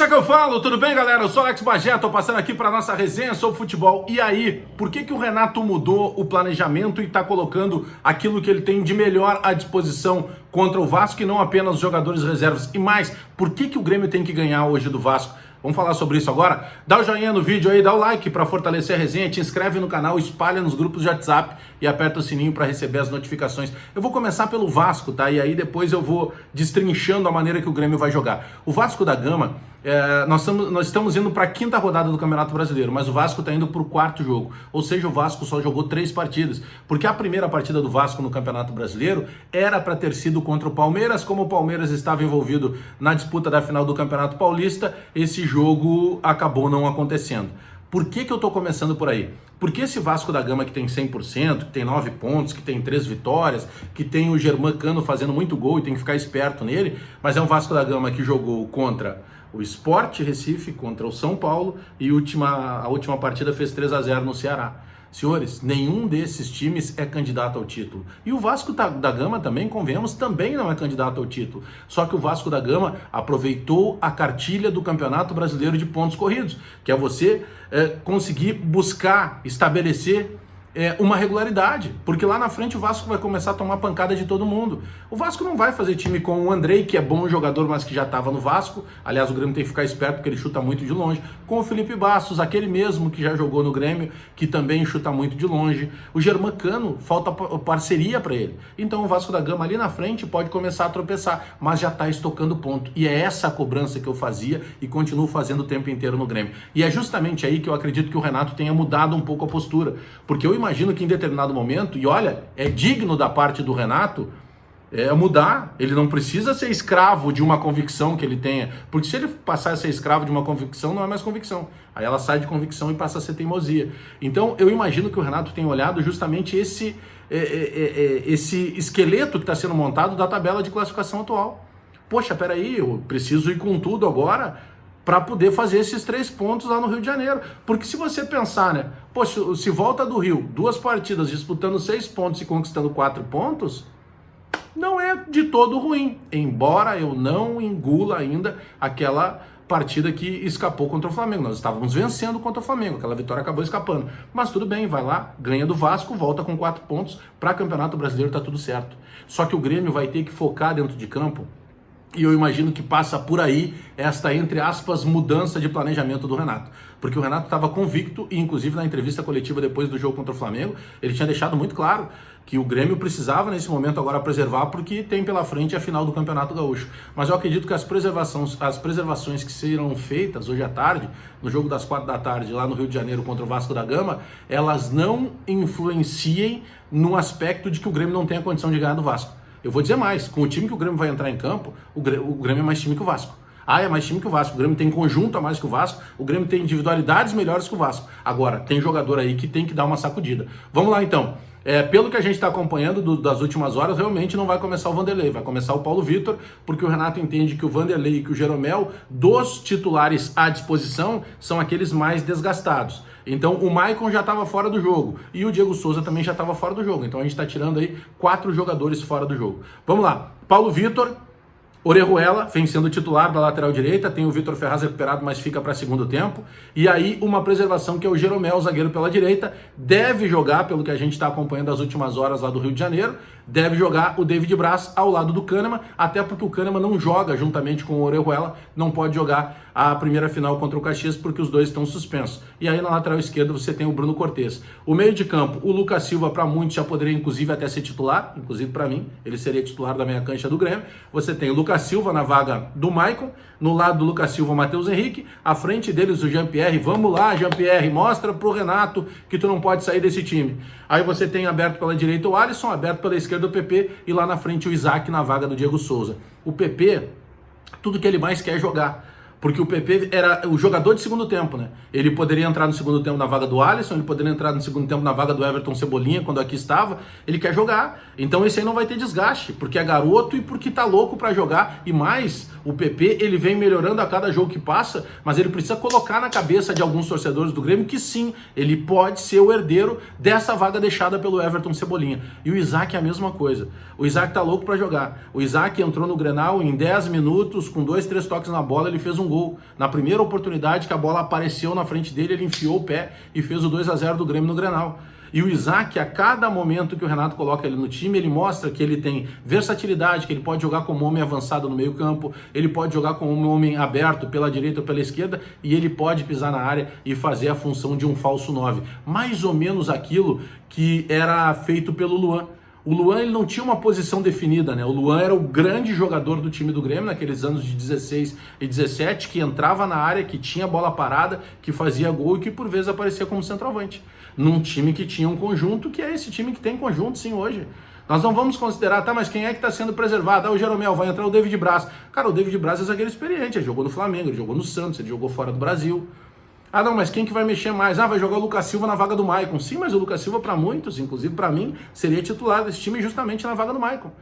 Deixa que eu falo, tudo bem, galera? Eu sou Alex Bagé, tô passando aqui para nossa resenha sobre futebol. E aí, por que o Renato mudou o planejamento e tá colocando aquilo que ele tem de melhor à disposição contra o Vasco e não apenas os jogadores reservas? E mais, por que o Grêmio tem que ganhar hoje do Vasco? Vamos falar sobre isso agora? Dá o joinha no vídeo aí, dá o like para fortalecer a resenha, te inscreve no canal, espalha nos grupos de WhatsApp e aperta o sininho para receber as notificações. Eu vou começar pelo Vasco, tá? E aí depois eu vou destrinchando a maneira que o Grêmio vai jogar. O Vasco da Gama, nós estamos indo para a quinta rodada do Campeonato Brasileiro, mas o Vasco está indo para o quarto jogo. Ou seja, o Vasco só jogou 3 partidas, porque a primeira partida do Vasco no Campeonato Brasileiro era para ter sido contra o Palmeiras. Como o Palmeiras estava envolvido na disputa da final do Campeonato Paulista, esse jogo acabou não acontecendo. Por que eu estou começando por aí? Porque esse Vasco da Gama que tem 100%, que tem 9 pontos, que tem 3 vitórias, que tem o Germán fazendo muito gol e tem que ficar esperto nele, mas é um Vasco da Gama que jogou contra o Sport Recife, contra o São Paulo e a última partida fez 3-0 no Ceará. Senhores, nenhum desses times é candidato ao título. E o Vasco da Gama também, convenhamos, também não é candidato ao título. Só que o Vasco da Gama aproveitou a cartilha do Campeonato Brasileiro de pontos corridos, que é você conseguir buscar, estabelecer uma regularidade, porque lá na frente o Vasco vai começar a tomar pancada de todo mundo. O Vasco não vai fazer time com o Andrei, que é bom jogador, mas que já estava no Vasco. Aliás, o Grêmio tem que ficar esperto porque ele chuta muito de longe. Com o Felipe Bastos, aquele mesmo que já jogou no Grêmio, que também chuta muito de longe. O Germán, falta parceria para ele. Então o Vasco da Gama ali na frente pode começar a tropeçar, mas já está estocando ponto. E é essa a cobrança que eu fazia e continuo fazendo o tempo inteiro no Grêmio. E é justamente aí que eu acredito que o Renato tenha mudado um pouco a postura, porque eu imagino que em determinado momento, e olha, é digno da parte do Renato mudar. Ele não precisa ser escravo de uma convicção que ele tenha, porque se ele passar a ser escravo de uma convicção, não é mais convicção. Aí ela sai de convicção e passa a ser teimosia. Então eu imagino que o Renato tenha olhado justamente esse esqueleto que está sendo montado da tabela de classificação atual. Poxa, peraí, eu preciso ir com tudo agora para poder fazer esses 3 pontos lá no Rio de Janeiro. Porque se você pensar, né? Poxa, se volta do Rio, 2 partidas disputando 6 pontos e conquistando 4 pontos, não é de todo ruim. Embora eu não engula ainda aquela partida que escapou contra o Flamengo. Nós estávamos vencendo contra o Flamengo, aquela vitória acabou escapando. Mas tudo bem, vai lá, ganha do Vasco, volta com 4 pontos. Para Campeonato Brasileiro tá tudo certo. Só que o Grêmio vai ter que focar dentro de campo. E eu imagino que passa por aí esta, entre aspas, mudança de planejamento do Renato. Porque o Renato estava convicto, e inclusive na entrevista coletiva depois do jogo contra o Flamengo, ele tinha deixado muito claro que o Grêmio precisava nesse momento agora preservar, porque tem pela frente a final do Campeonato Gaúcho. Mas eu acredito que as preservações que serão feitas hoje à tarde, no jogo das 4 da tarde, lá no Rio de Janeiro contra o Vasco da Gama, elas não influenciem no aspecto de que o Grêmio não tenha condição de ganhar do Vasco. Eu vou dizer mais, com o time que o Grêmio vai entrar em campo, o Grêmio é mais time que o Vasco. É mais time que o Vasco. O Grêmio tem conjunto a mais que o Vasco, o Grêmio tem individualidades melhores que o Vasco. Agora, tem jogador aí que tem que dar uma sacudida. Vamos lá então. Pelo que a gente está acompanhando das últimas horas, realmente não vai começar o Vanderlei, vai começar o Paulo Vitor, porque o Renato entende que o Vanderlei e que o Jeromel, dos titulares à disposição, são aqueles mais desgastados. Então o Maicon já estava fora do jogo e o Diego Souza também já estava fora do jogo. Então a gente está tirando aí 4 jogadores fora do jogo. Vamos lá, Paulo Vitor, Orejuela vem sendo titular da lateral direita, tem o Vitor Ferraz recuperado, mas fica para segundo tempo. E aí uma preservação que é o Jeromel, zagueiro pela direita, deve jogar, pelo que a gente está acompanhando as últimas horas lá do Rio de Janeiro, deve jogar o David Braz ao lado do Kahneman, até porque o Kahneman não joga juntamente com o Orejuela, não pode jogar a primeira final contra o Caxias porque os dois estão suspensos. E aí na lateral esquerda você tem o Bruno Cortes. O meio de campo, o Lucas Silva, para muitos já poderia inclusive até ser titular, inclusive para mim, ele seria titular da meia cancha do Grêmio. Você tem o Lucas Silva na vaga do Maicon, no lado do Lucas Silva o Matheus Henrique, à frente deles o Jean-Pierre. Vamos lá, Jean-Pierre, mostra pro Renato que tu não pode sair desse time. Aí você tem aberto pela direita o Alisson, aberto pela esquerda o PP e lá na frente o Isaac na vaga do Diego Souza. O PP, tudo que ele mais quer é jogar. Porque o PP era o jogador de segundo tempo, né? Ele poderia entrar no segundo tempo na vaga do Alisson, ele poderia entrar no segundo tempo na vaga do Everton Cebolinha, quando aqui estava. Ele quer jogar. Então esse aí não vai ter desgaste, porque é garoto e porque tá louco para jogar. E mais, o PP, ele vem melhorando a cada jogo que passa, mas ele precisa colocar na cabeça de alguns torcedores do Grêmio que sim, ele pode ser o herdeiro dessa vaga deixada pelo Everton Cebolinha. E o Isaac é a mesma coisa. O Isaac tá louco para jogar. O Isaac entrou no Grenal em 10 minutos, com 2, 3 toques na bola, ele fez um gol. Na primeira oportunidade que a bola apareceu na frente dele, ele enfiou o pé e fez o 2-0 do Grêmio no Grenal. E o Isaac, a cada momento que o Renato coloca ele no time, ele mostra que ele tem versatilidade, que ele pode jogar como homem avançado no meio campo, ele pode jogar como um homem aberto pela direita ou pela esquerda, e ele pode pisar na área e fazer a função de um falso 9. Mais ou menos aquilo que era feito pelo Luan. O Luan, ele não tinha uma posição definida, né? O Luan era o grande jogador do time do Grêmio naqueles anos de 16 e 17, que entrava na área, que tinha bola parada, que fazia gol e que por vezes aparecia como centroavante. Num time que tinha um conjunto, que é esse time que tem conjunto sim hoje. Nós não vamos considerar, tá, mas quem é que está sendo preservado? Ah, o Jeromel, vai entrar o David Braz. Cara, o David Braz é zagueiro experiente, ele jogou no Flamengo, ele jogou no Santos, ele jogou fora do Brasil. Ah, não, mas quem que vai mexer mais? Ah, vai jogar o Lucas Silva na vaga do Maicon. Sim, mas o Lucas Silva, para muitos, inclusive para mim, seria titular desse time justamente na vaga do Maicon.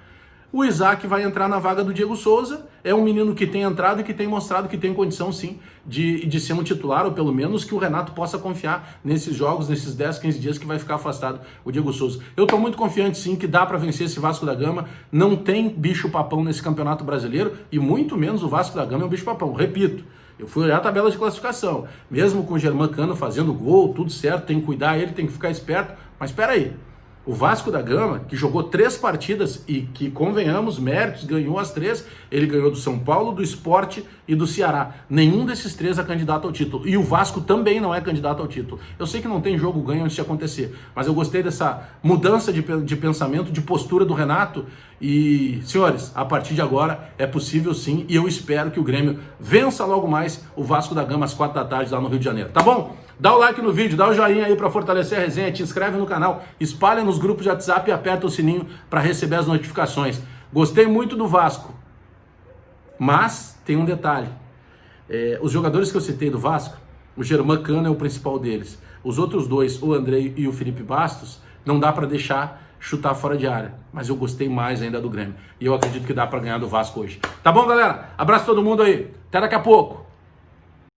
O Isaac vai entrar na vaga do Diego Souza, é um menino que tem entrado e que tem mostrado que tem condição, sim, de ser um titular, ou pelo menos que o Renato possa confiar nesses jogos, nesses 10, 15 dias que vai ficar afastado o Diego Souza. Eu estou muito confiante, sim, que dá para vencer esse Vasco da Gama, não tem bicho-papão nesse Campeonato Brasileiro, e muito menos o Vasco da Gama é um bicho-papão, repito. Eu fui olhar a tabela de classificação, mesmo com o Germán Cano fazendo gol, tudo certo, tem que cuidar ele, tem que ficar esperto, mas espera aí. O Vasco da Gama, que jogou 3 partidas e que, convenhamos, méritos, ganhou as 3, ele ganhou do São Paulo, do Sport e do Ceará. Nenhum desses 3 é candidato ao título. E o Vasco também não é candidato ao título. Eu sei que não tem jogo ganho antes de acontecer, mas eu gostei dessa mudança de pensamento, de postura do Renato. E, senhores, a partir de agora é possível sim, e eu espero que o Grêmio vença logo mais o Vasco da Gama às 4 da tarde lá no Rio de Janeiro. Tá bom? Dá o like no vídeo, dá o joinha aí para fortalecer a resenha, te inscreve no canal, espalha nos grupos de WhatsApp e aperta o sininho para receber as notificações. Gostei muito do Vasco, mas tem um detalhe. Os jogadores que eu citei do Vasco, o Germán Cano é o principal deles. Os outros 2, o Andrei e o Felipe Bastos, não dá para deixar chutar fora de área. Mas eu gostei mais ainda do Grêmio. E eu acredito que dá para ganhar do Vasco hoje. Tá bom, galera? Abraço a todo mundo aí. Até daqui a pouco.